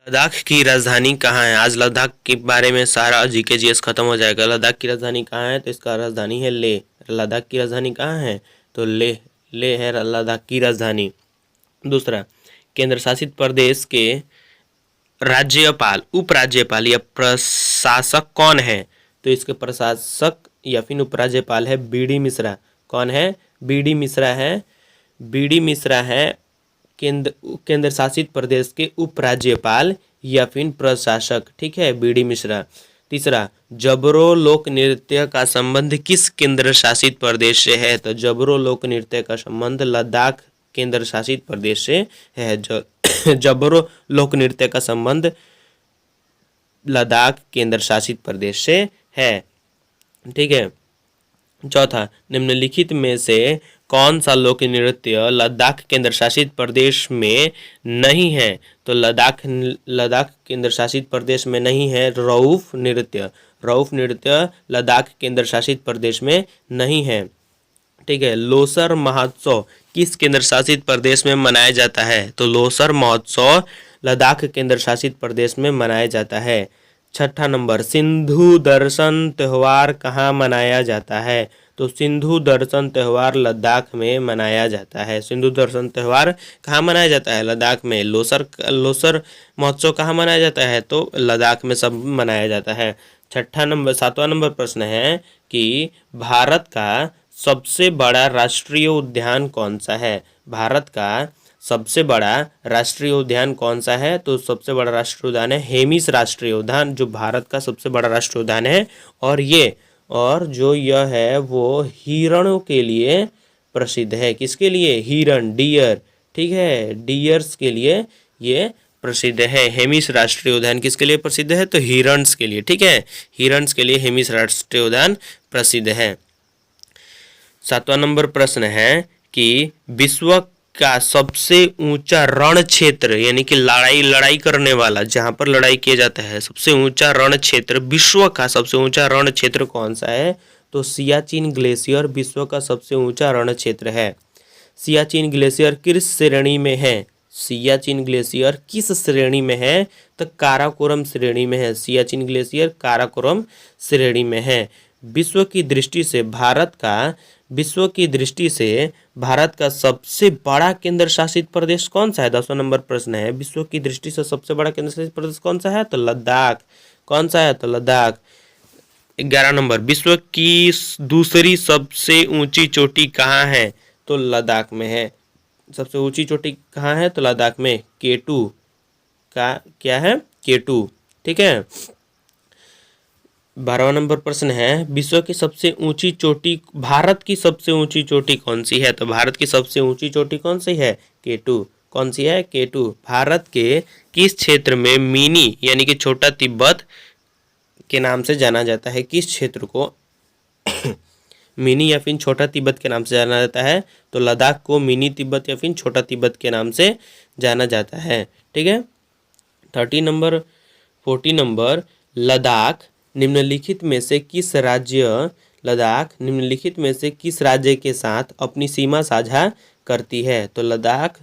लद्दाख की राजधानी कहाँ है? आज लद्दाख के बारे में सारा जीके जीएस खत्म हो जाएगा। लद्दाख की राजधानी कहाँ है? तो इसका राजधानी है लेह। लद्दाख की राजधानी कहाँ है? तो लेह। लेह है लद्दाख की राजधानी। दूसरा, केंद्र शासित प्रदेश के राज्यपाल, उपराज्यपाल या प्रशासक कौन है? तो इसके प्रशासक या फिर उपराज्यपाल है बी डी मिश्रा। कौन है? बी डी मिश्रा है। बी डी मिश्रा है केंद्र शासित प्रदेश के उपराज्यपाल या फिर प्रशासक। ठीक है, बी डी मिश्रा। तीसरा, जबरो लोक नृत्य का संबंध किस केंद्र शासित प्रदेश से है? तो जबरो लोक नृत्य का संबंध लद्दाख केंद्र शासित प्रदेश से है। जबरो लोक नृत्य का संबंध लद्दाख केंद्र शासित प्रदेश से है। ठीक है। चौथा, निम्नलिखित में से कौन सा लोक नृत्य लद्दाख केंद्र शासित प्रदेश में नहीं है? तो लद्दाख केंद्र शासित प्रदेश में नहीं है रऊफ नृत्य। रऊफ नृत्य लद्दाख केंद्र शासित प्रदेश में नहीं है। ठीक है। लोसर महोत्सव किस केंद्र शासित प्रदेश में मनाया जाता है? तो लोसर महोत्सव लद्दाख केंद्र शासित प्रदेश में मनाया जाता है। छठा नंबर, सिंधु दर्शन त्यौहार कहाँ मनाया जाता है? तो सिंधु दर्शन त्यौहार लद्दाख में मनाया जाता है। सिंधु दर्शन त्यौहार कहाँ मनाया जाता है? लद्दाख में। लोसर महोत्सव कहाँ मनाया जाता है? तो लद्दाख में सब मनाया जाता है। सातवां नंबर प्रश्न है कि भारत का सबसे बड़ा राष्ट्रीय उद्यान कौन सा है? भारत का सबसे बड़ा राष्ट्रीय उद्यान कौन सा है? तो सबसे बड़ा राष्ट्रीय उद्यान है हेमिस राष्ट्रीय उद्यान, जो भारत का सबसे बड़ा राष्ट्रीय उद्यान है। और जो यह है वो हिरणों के लिए प्रसिद्ध है। किसके लिए? हिरण, डियर। ठीक है, डियर्स के लिए ये प्रसिद्ध है। हेमिस राष्ट्रीय उद्यान किसके लिए प्रसिद्ध है? तो हिरण्स के लिए। ठीक है, हिरण्स के लिए हेमिस राष्ट्रीय उद्यान प्रसिद्ध है। सातवां नंबर प्रश्न है कि विश्व का सबसे ऊंचा रण क्षेत्र, यानी कि लड़ाई करने वाला, जहां पर लड़ाई किया जाता है, सबसे ऊंचा रण क्षेत्र, विश्व का सबसे ऊंचा रण क्षेत्र कौन सा है? तो सियाचिन ग्लेशियर विश्व का सबसे ऊंचा रण क्षेत्र है। सियाचिन ग्लेशियर किस श्रेणी में है? सियाचिन ग्लेशियर किस श्रेणी में है? तो काराकोरम श्रेणी में है। सियाचिन ग्लेशियर काराकोरम श्रेणी में है। विश्व की दृष्टि से भारत का सबसे बड़ा केंद्र शासित प्रदेश कौन सा है? 10वां नंबर प्रश्न है, विश्व की दृष्टि से सबसे बड़ा केंद्र शासित प्रदेश कौन सा है? तो लद्दाख। कौन सा है? तो लद्दाख। 11 नंबर, विश्व की दूसरी सबसे ऊंची चोटी कहाँ है? तो लद्दाख में है। सबसे ऊंची चोटी कहाँ है? तो लद्दाख में। K2 का क्या है? K2। ठीक है। 12वां नंबर प्रश्न है, विश्व की सबसे ऊंची चोटी, भारत की सबसे ऊंची चोटी कौन सी है? तो भारत की सबसे ऊंची चोटी कौन सी है? K2। कौन सी है? K2। भारत के किस क्षेत्र में मिनी यानी कि छोटा तिब्बत के नाम से जाना जाता है? किस क्षेत्र को मिनी या फिर छोटा तिब्बत के नाम से जाना जाता है? तो लद्दाख को मिनी तिब्बत या फिर छोटा तिब्बत के नाम से जाना जाता है। ठीक है। 40 नंबर, लद्दाख निम्नलिखित में से किस राज्य के साथ अपनी सीमा साझा करती है? तो लद्दाख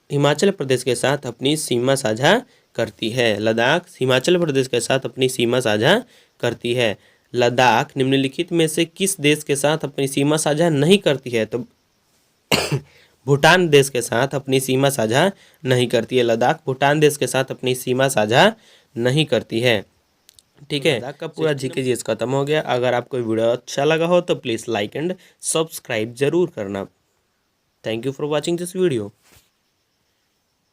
हिमाचल प्रदेश के साथ अपनी सीमा साझा करती है। लद्दाख हिमाचल प्रदेश के साथ अपनी सीमा साझा करती है। लद्दाख निम्नलिखित में से किस देश के साथ अपनी सीमा साझा नहीं करती है? तो भूटान देश के साथ अपनी सीमा साझा नहीं करती है। लद्दाख भूटान देश के साथ अपनी सीमा साझा नहीं करती है। ठीक है। लद्दाख का पूरा जीके जीएस खत्म हो गया। अगर आपको वीडियो अच्छा लगा हो तो प्लीज़ लाइक एंड सब्सक्राइब जरूर करना। Thank you for watching this video.